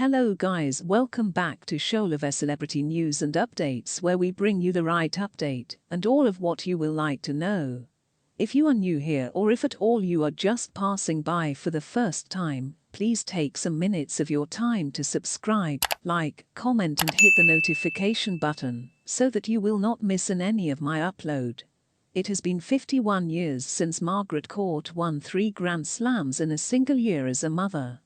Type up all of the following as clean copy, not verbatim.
Hello guys, welcome back to Showlove Celebrity News and Updates, where we bring you the right update and all of what you will like to know. If you are new here, or if at all you are just passing by for the first time, please take some minutes of your time to subscribe, like, comment and hit the notification button so that you will not miss any of my upload. It has been 51 years since Margaret Court won 3 Grand Slams in a single year as a mother.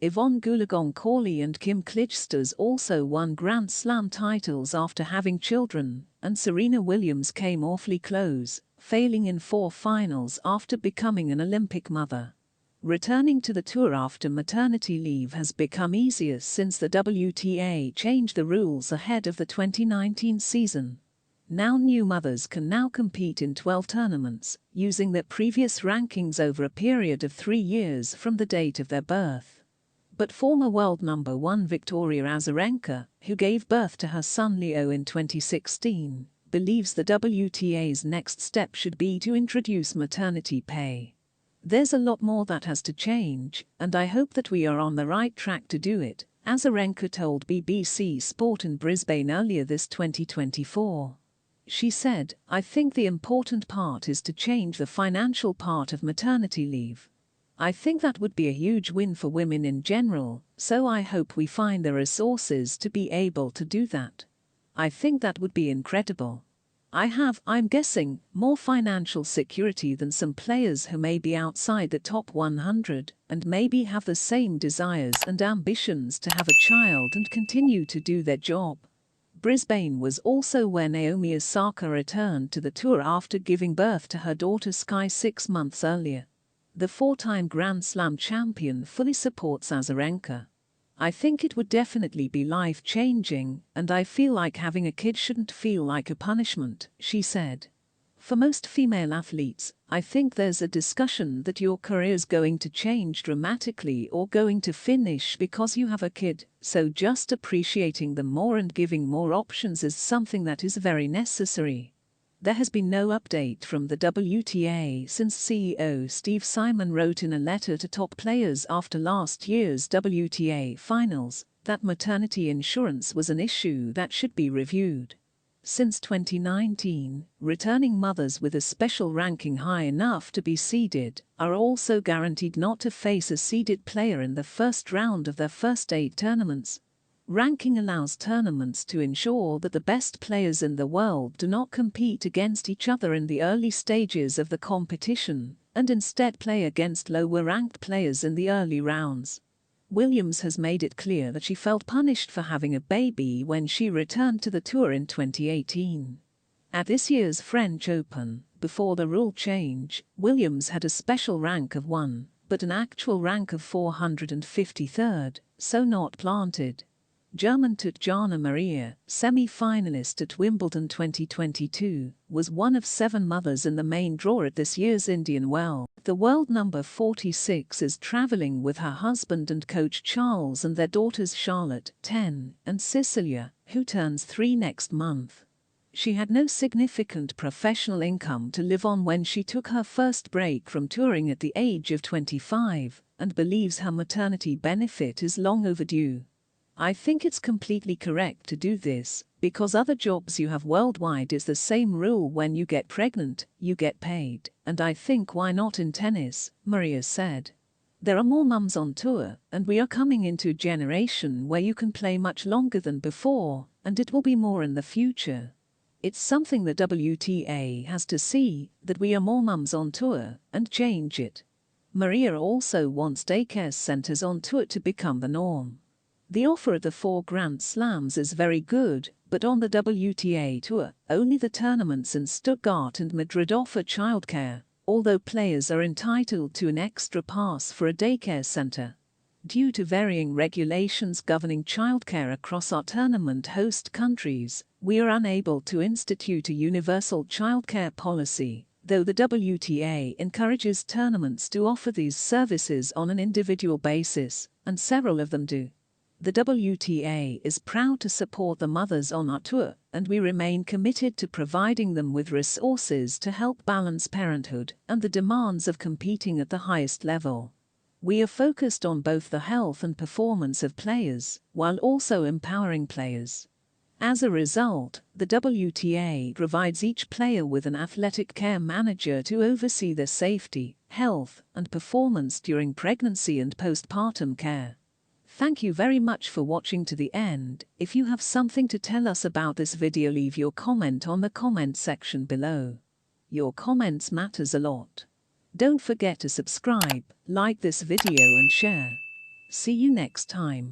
Yvonne Goolagong-Cawley and Kim Clijsters also won Grand Slam titles after having children, and Serena Williams came awfully close, failing in 4 finals after becoming an Olympic mother. Returning to the tour after maternity leave has become easier since the WTA changed the rules ahead of the 2019 season. Now new mothers can now compete in 12 tournaments, using their previous rankings over a period of 3 years from the date of their birth. But former world number 1 Victoria Azarenka, who gave birth to her son Leo in 2016, believes the WTA's next step should be to introduce maternity pay. There's a lot more that has to change, and I hope that we are on the right track to do it, Azarenka told BBC Sport in Brisbane earlier this 2024. She said, "I think the important part is to change the financial part of maternity leave. I think that would be a huge win for women in general, so I hope we find the resources to be able to do that. I think that would be incredible. I'm guessing, more financial security than some players who may be outside the top 100 and maybe have the same desires and ambitions to have a child and continue to do their job." Brisbane was also where Naomi Osaka returned to the tour after giving birth to her daughter Sky 6 months earlier. The 4-time Grand Slam champion fully supports Azarenka. "I think it would definitely be life-changing, and I feel like having a kid shouldn't feel like a punishment," she said. "For most female athletes, I think there's a discussion that your career's going to change dramatically or going to finish because you have a kid, so just appreciating them more and giving more options is something that is very necessary." There has been no update from the WTA since CEO Steve Simon wrote in a letter to top players after last year's WTA finals that maternity insurance was an issue that should be reviewed. Since 2019, returning mothers with a special ranking high enough to be seeded are also guaranteed not to face a seeded player in the first round of their first 8 tournaments. Ranking allows tournaments to ensure that the best players in the world do not compete against each other in the early stages of the competition, and instead play against lower-ranked players in the early rounds. Williams has made it clear that she felt punished for having a baby when she returned to the tour in 2018. At this year's French Open, before the rule change, Williams had a special rank of 1, but an actual rank of 453rd, so not planted. German Tatjana Maria, semi-finalist at Wimbledon 2022, was one of 7 mothers in the main draw at this year's Indian Wells. The world number 46 is traveling with her husband and coach Charles and their daughters Charlotte, 10, and Cecilia, who turns 3 next month. She had no significant professional income to live on when she took her first break from touring at the age of 25, and believes her maternity benefit is long overdue. "I think it's completely correct to do this, because other jobs you have worldwide is the same rule: when you get pregnant, you get paid, and I think why not in tennis," Maria said. "There are more mums on tour, and we are coming into a generation where you can play much longer than before, and it will be more in the future. It's something the WTA has to see, that we are more mums on tour, and change it." Maria also wants daycare centers on tour to become the norm. "The offer at the 4 Grand Slams is very good, but on the WTA Tour, only the tournaments in Stuttgart and Madrid offer childcare, although players are entitled to an extra pass for a daycare center. Due to varying regulations governing childcare across our tournament host countries, we are unable to institute a universal childcare policy, though the WTA encourages tournaments to offer these services on an individual basis, and several of them do. The WTA is proud to support the mothers on our tour, and we remain committed to providing them with resources to help balance parenthood and the demands of competing at the highest level." We are focused on both the health and performance of players, while also empowering players. As a result, the WTA provides each player with an athletic care manager to oversee their safety, health, and performance during pregnancy and postpartum care. Thank you very much for watching to the end. If you have something to tell us about this video, leave your comment on the comment section below. Your comments matters a lot. Don't forget to subscribe, like this video and share. See you next time.